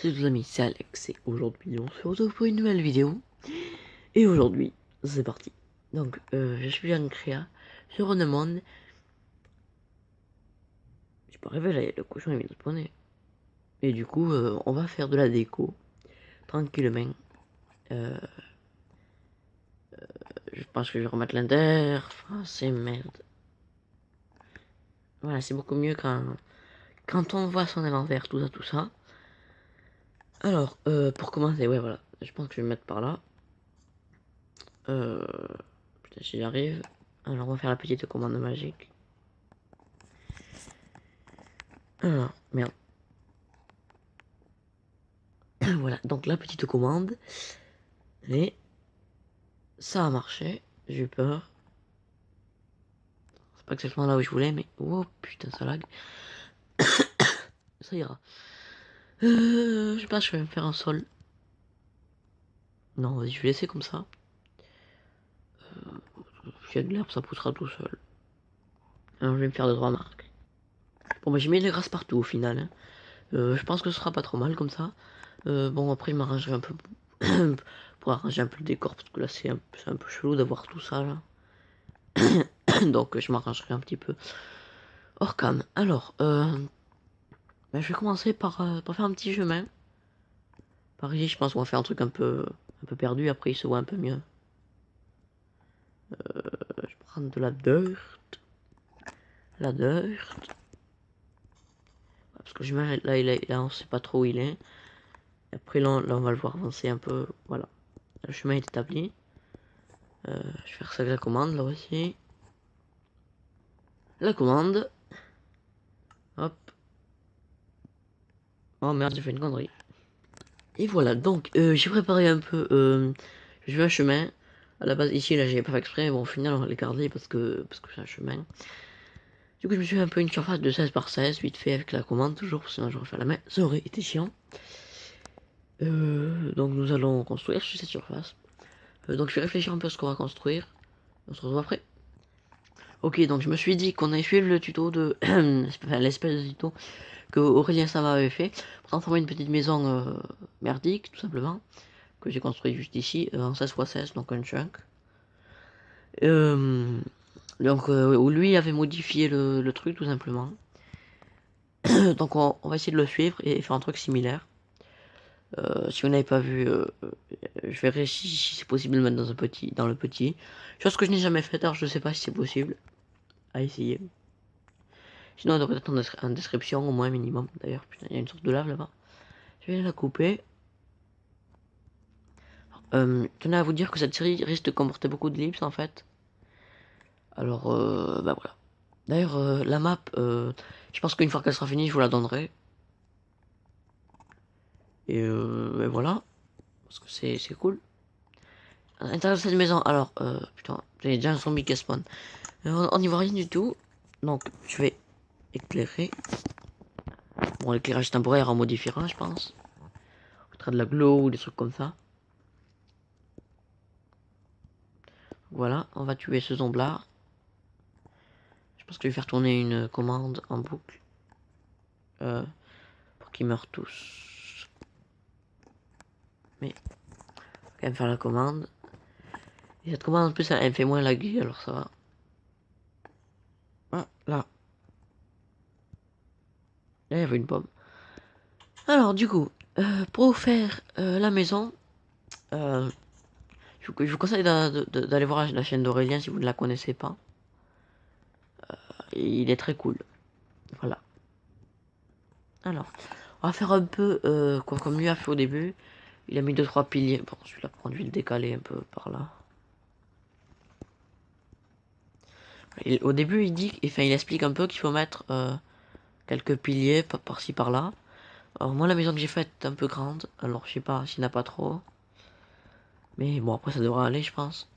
Salut les amis, c'est Alex et aujourd'hui on se retrouve pour une nouvelle vidéo. Et aujourd'hui, c'est parti. Donc, je suis en créa sur un monde. J'ai pas rêvé, le cochon il vient de spawner. Et du coup, on va faire de la déco, tranquillement. Euh, je pense que je vais remettre l'interface, merde. Voilà, c'est beaucoup mieux quand on voit son inventaire, tout ça. Alors, pour commencer, ouais voilà, je pense que je vais me mettre par là. Putain, si j'arrive. Alors, on va faire la petite commande magique. Alors, merde. Voilà, donc la petite commande. Et ça a marché. J'ai eu peur. C'est pas exactement là où je voulais, mais... Oh putain, ça lag. Ça ira. Je pense que je vais me faire un sol. Non, vas-y, je vais laisser comme ça. S'il y a de l'herbe, ça poussera tout seul. Alors, je vais me faire 2-3 marques. Bon, bah j'ai mis les grâce partout au final. Hein. Je pense que ce sera pas trop mal comme ça. Bon, après, je m'arrangerai un peu... pour arranger un peu le décor, parce que là, c'est un peu chelou d'avoir tout ça, là. Donc, je m'arrangerai un petit peu hors cam. Alors, ben, je vais commencer par faire un petit chemin. Par ici, je pense qu'on va faire un truc un peu perdu, après il se voit un peu mieux. Je prends de la dirt. La dirt. Parce que je mets là, on sait pas trop où il est. Après, là, on va le voir avancer un peu. Voilà. Le chemin est établi. Je vais faire ça avec la commande, là aussi. La commande. Hop. Oh merde, j'ai fait une connerie. Et voilà, donc j'ai préparé un peu. J'ai fait un chemin. À la base, ici, là, j'ai pas fait exprès. Bon, au final, on va les garder parce que c'est un chemin. Du coup, je me suis fait un peu une surface de 16 par 16, vite fait avec la commande, toujours, sinon j'aurais fait à la main. Ça aurait été chiant. Donc, nous allons construire sur cette surface. Donc, je vais réfléchir un peu à ce qu'on va construire. On se retrouve après. Ok, donc je me suis dit qu'on allait suivre le tuto de. Enfin, l'espèce de tuto que Aurélien Sama avait fait pour transformer une petite maison merdique, tout simplement. Que j'ai construit juste ici, en 16x16, donc un chunk. Donc, où lui avait modifié le truc, tout simplement. Donc, on va essayer de le suivre et faire un truc similaire. Si vous n'avez pas vu, je verrai si c'est possible de le mettre dans le petit. Chose que je n'ai jamais faite, alors je ne sais pas si c'est possible. À essayer. Sinon, on devrait être en description, au moins minimum. D'ailleurs, putain, il y a une sorte de lave là-bas. Je vais la couper. Tenais à vous dire que cette série risque de comporter beaucoup de lips en fait. Alors, bah voilà. D'ailleurs, la map, je pense qu'une fois qu'elle sera finie, je vous la donnerai. Et voilà. Parce que c'est cool. À l'intérieur de cette maison, alors, putain, j'ai déjà un zombie qui spawn. On n'y voit rien du tout. Donc, je vais éclairer. Bon, l'éclairage temporaire en modifiera, je pense. On mettra de la glow ou des trucs comme ça. Voilà, on va tuer ce zomblard. Je pense que je vais faire tourner une commande en boucle. Pour qu'ils meurent tous. Mais, faut quand même faire la commande. Et cette commande, en plus, elle me fait moins laguer, alors ça va. Ah, là. Là, il y avait une pomme. Alors, du coup, pour faire la maison, je vous conseille d'aller voir la chaîne d'Aurélien si vous ne la connaissez pas. Il est très cool. Voilà. Alors, on va faire un peu quoi comme lui a fait au début. Il a mis 2-3 piliers. Bon, celui-là, je vais le décaler un peu par là. Au début, il explique un peu qu'il faut mettre quelques piliers par-ci par-là. Alors moi, la maison que j'ai faite est un peu grande. Alors, je sais pas s'il n'y en a pas trop. Mais bon, après, ça devrait aller, je pense.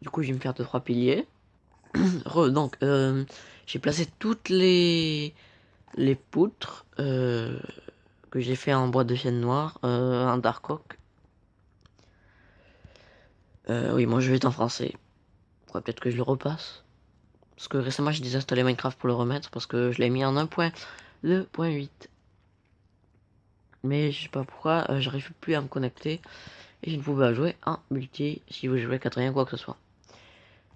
Du coup, je vais me faire 2-3 piliers. Donc, j'ai placé toutes les poutres que j'ai fait en bois de chêne noir, en dark oak. Oui, moi je vais être en français. Peut-être que je le repasse. Parce que récemment j'ai désinstallé Minecraft pour le remettre parce que je l'ai mis en 1.2.8. mais je sais pas pourquoi, j'arrive plus à me connecter et je ne pouvais pas jouer en multi si vous jouez Adrien quoi que ce soit.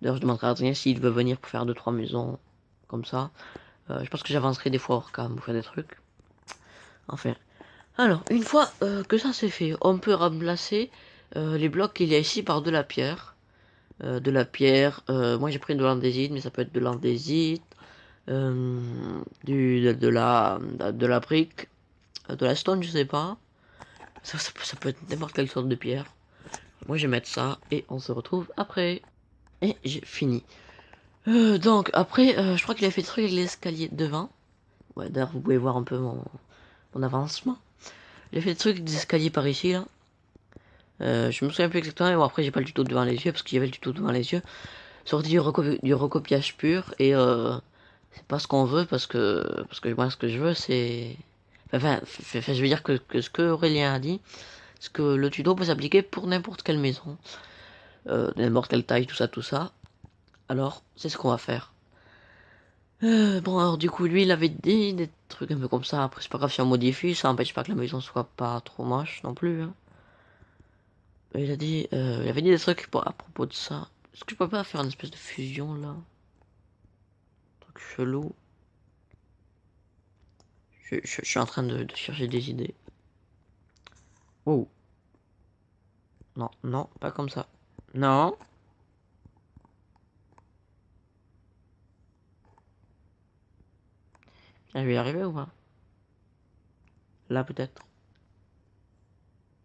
D'ailleurs, je demanderai à Adrien s'il veut venir pour faire 2-3 maisons comme ça. Je pense que j'avancerai des fois hors cam pour faire des trucs. Enfin. Alors, une fois que ça c'est fait, on peut remplacer les blocs qu'il y a ici par de la pierre. Moi j'ai pris de l'andésite, mais ça peut être de l'andésite, de la brique, de la stone, je sais pas. Ça peut être n'importe quelle sorte de pierre. Moi je vais mettre ça et on se retrouve après. Et j'ai fini. Donc après, je crois qu'il a fait le truc avec l'escalier devant. Ouais, d'ailleurs vous pouvez voir un peu mon avancement. J'ai fait le truc des escaliers par ici là. Je me souviens plus exactement, et bon, après j'ai pas le tuto devant les yeux parce qu'il y avait le tuto devant les yeux. Sorti du recopiage pur et c'est pas ce qu'on veut parce que moi ce que je veux c'est je veux dire que ce que Aurélien a dit, c'est que le tuto peut s'appliquer pour n'importe quelle maison, n'importe quelle taille, tout ça. Alors c'est ce qu'on va faire. Bon alors du coup lui il avait dit des trucs un peu comme ça. Après c'est pas grave si on modifie, ça empêche pas que la maison soit pas trop moche non plus. Hein. Il avait dit des trucs à propos de ça. Est-ce que je peux pas faire une espèce de fusion là? Un truc chelou. Je suis en train de chercher des idées. Oh. Non, non, pas comme ça. Non. Je vais y arriver ou pas? Là peut-être.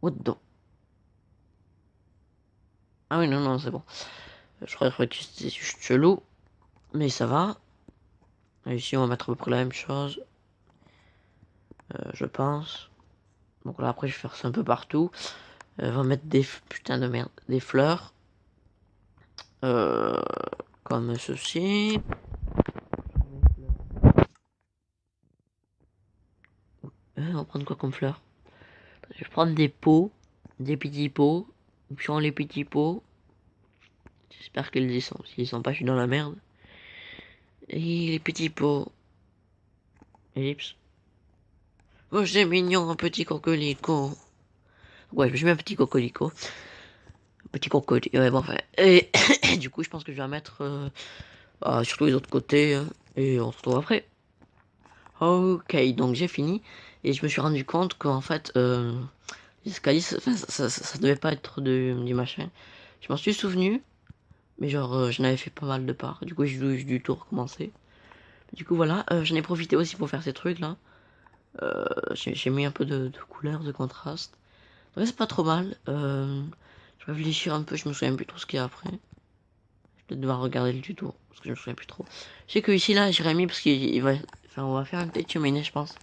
What the... Ah oui, non, non, c'est bon. Je croyais que c'était juste chelou. Mais ça va. Et ici, on va mettre à peu près la même chose. Je pense. Donc là, après, je vais faire ça un peu partout. On va mettre des... Putain de merde. Des fleurs. Euh, comme ceci. On va prendre quoi comme fleurs? Je vais prendre des pots. Des petits pots. Puis on les petits pots. J'espère qu'ils y sont. S'ils sont pas, je suis dans la merde. Et les petits pots. Ellipse. Oh, c'est mignon, un petit coquelicot. Ouais, je mets un petit coquelicot. Un petit coquelicot. Ouais, bon, enfin. Et du coup, je pense que je vais en mettre sur tous les autres côtés. Hein, et on se retrouve après. Ok, donc j'ai fini. Et je me suis rendu compte qu'en fait, les escaliers, ça devait pas être du machin. Je m'en suis souvenu. Mais genre, j'en avais fait pas mal de parts. Du coup, j'ai dû tout recommencer. Du coup, voilà. J'en ai profité aussi pour faire ces trucs là. J'ai mis un peu de couleur, de contraste. Ouais, c'est pas trop mal. Je vais réfléchir un peu, je me souviens plus trop ce qu'il y a après. Je vais peut-être devoir regarder le tuto, parce que je me souviens plus trop. Je sais que ici, là, j'ai mis parce qu'il va... Enfin, on va faire une petite cheminée, je pense.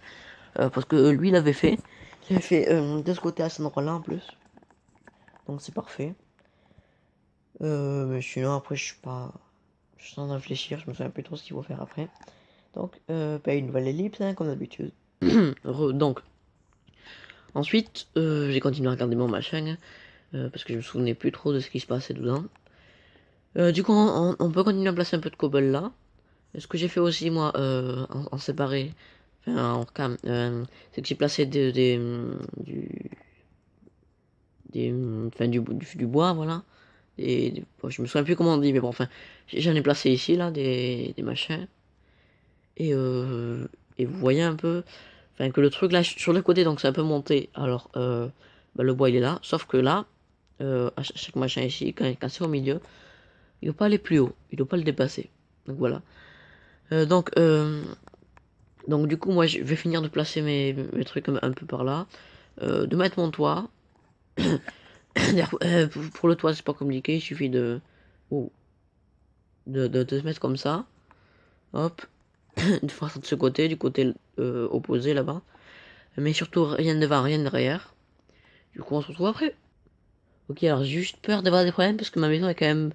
Parce que lui, il avait fait. Il avait fait de ce côté à cet endroit-là, en plus. Donc, c'est parfait. Mais sinon, après, je suis pas... Je suis en train de réfléchir, je me souviens plus trop ce qu'il faut faire après. Donc, une nouvelle ellipse, hein, comme d'habitude. Donc, ensuite, j'ai continué à regarder mon machin. Parce que je me souvenais plus trop de ce qui se passait dedans. Du coup, on peut continuer à placer un peu de cobble là. Ce que j'ai fait aussi, moi, en séparé, enfin en cam, c'est que j'ai placé du bois, voilà. Bon, je me souviens plus comment on dit, mais bon, enfin, j'en ai placé ici, là, des machins. Et, et vous voyez un peu, enfin, que le truc là, sur le côté, donc c'est un peu monté. Alors, le bois, il est là, sauf que là, à chaque machin ici, quand c'est au milieu, il ne doit pas aller plus haut, il ne doit pas le dépasser. Donc voilà. Euh, donc, euh, donc du coup, moi, je vais finir de placer mes trucs un peu par là. De mettre mon toit. Pour le toit, c'est pas compliqué, il suffit oh, de se mettre comme ça. Hop. De faire ça de ce côté, du côté opposé là-bas. Mais surtout, rien devant, rien derrière. Du coup, on se retrouve après. Ok, alors j'ai juste peur d'avoir des problèmes parce que ma maison est quand même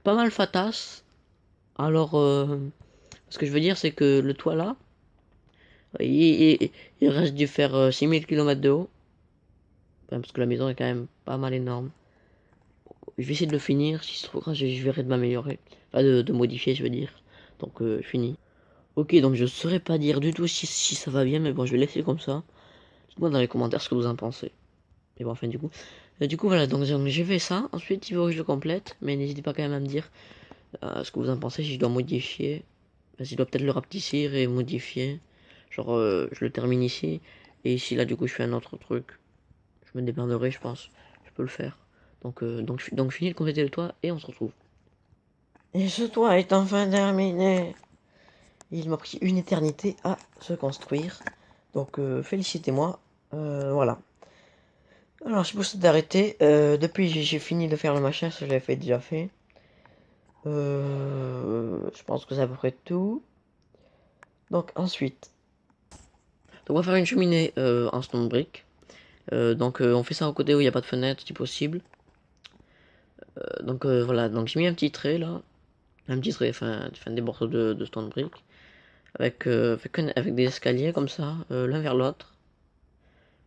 pas mal fatasse. Alors, ce que je veux dire, c'est que le toit là, il reste dû faire 6000 km de haut. Enfin, parce que la maison est quand même pas mal énorme. Je vais essayer de le finir. Si c'est trop grave, je verrai de m'améliorer. Enfin, de modifier, je veux dire. Donc, fini. Ok, donc je saurais pas dire du tout si ça va bien, mais bon, je vais laisser comme ça. Dites-moi dans les commentaires ce que vous en pensez. Et bon, enfin, du coup, voilà, donc j'ai fait ça. Ensuite, il faut que je le complète, mais n'hésitez pas quand même à me dire ce que vous en pensez, si je dois modifier. Si je dois peut-être le rapetissir et modifier. Genre, je le termine ici, et ici, là, du coup, je fais un autre truc. Je me démerderai, je pense. Je peux le faire. Donc je finis de compléter le toit, et on se retrouve. Et ce toit est enfin terminé. Il m'a pris une éternité à se construire. Donc, félicitez-moi. Voilà. Alors, je suppose d'arrêter. Depuis, j'ai fini de faire le machin, ça je l'avais déjà fait. Je pense que c'est à peu près tout. Donc, ensuite. Donc, on va faire une cheminée en stone brick. On fait ça au côté où il n'y a pas de fenêtre, si possible. Voilà, donc j'ai mis un petit trait là. Un petit trait, enfin des morceaux de stone brick. Avec des escaliers comme ça, l'un vers l'autre.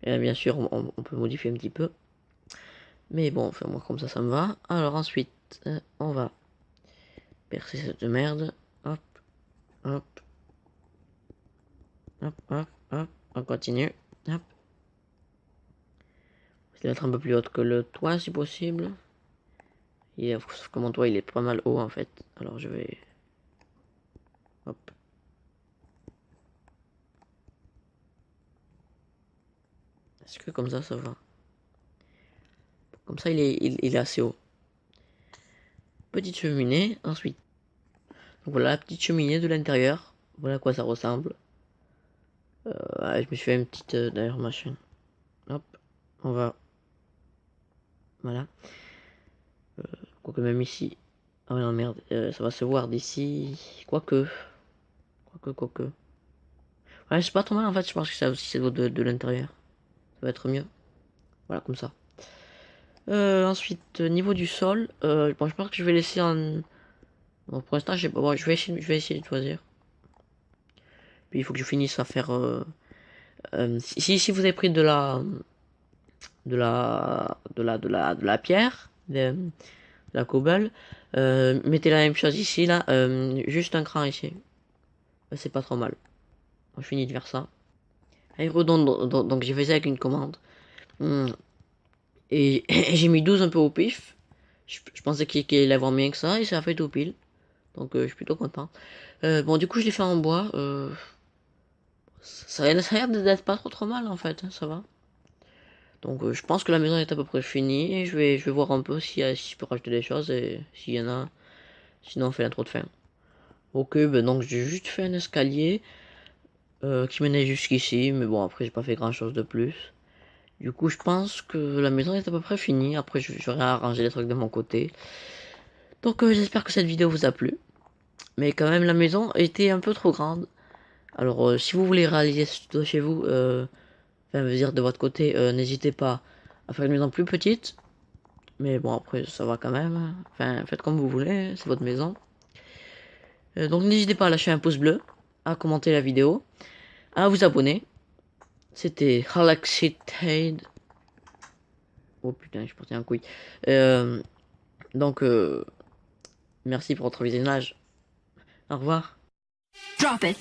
Et là, bien sûr, on peut modifier un petit peu. Mais bon, enfin, moi, comme ça me va. Alors ensuite, on va percer cette merde. Hop, hop, hop, hop, hop. On continue. Hop. Je vais mettre un peu plus haute que le toit, si possible. Sauf que mon toit, il est pas mal haut, en fait. Alors, je vais... Hop. Est-ce que comme ça va? Comme ça, il est assez haut. Petite cheminée, ensuite. Donc voilà la petite cheminée de l'intérieur. Voilà à quoi ça ressemble. Je me suis fait une petite d'ailleurs machin. Hop, on va. Voilà. Quoique même ici. Ah ouais, non merde, ça va se voir d'ici. Quoique. Ouais, c'est pas trop mal en fait, je pense que ça aussi c'est de l'intérieur. Ça va être mieux. Voilà, comme ça. Ensuite, niveau du sol, bon, je pense que je vais laisser en. Bon, pour l'instant, j'ai pas. Bon, je vais essayer de choisir. Puis il faut que je finisse à faire. Si vous avez pris de la pierre, de la cobble, mettez la même chose ici, là, juste un cran ici. C'est pas trop mal. Je finis de faire ça. Et redonde, donc j'ai fait ça avec une commande. Et j'ai mis 12 un peu au pif. Je pensais qu'il allait avoir mieux que ça, et ça a fait tout pile. Donc je suis plutôt content. Bon, du coup, je l'ai fait en bois. Ça a l'air d'être pas trop mal en fait, hein, ça va. Donc je pense que la maison est à peu près finie. Et je vais voir un peu si je peux rajouter des choses et s'il y en a. Sinon, on fait la trop de fin. Ok, ben donc j'ai juste fait un escalier qui menait jusqu'ici. Mais bon, après, j'ai pas fait grand chose de plus. Du coup, je pense que la maison est à peu près finie. Après, j'aurai à arranger les trucs de mon côté. Donc j'espère que cette vidéo vous a plu. Mais quand même, la maison était un peu trop grande. Alors, si vous voulez réaliser ça chez vous, enfin, veut dire de votre côté, n'hésitez pas à faire une maison plus petite. Mais bon, après, ça va quand même. Enfin, faites comme vous voulez, c'est votre maison. Donc, n'hésitez pas à lâcher un pouce bleu, à commenter la vidéo, à vous abonner. C'était Halaxitade. Oh putain, je portais un couille. Euh, donc, merci pour votre visionnage. Au revoir. Drop it.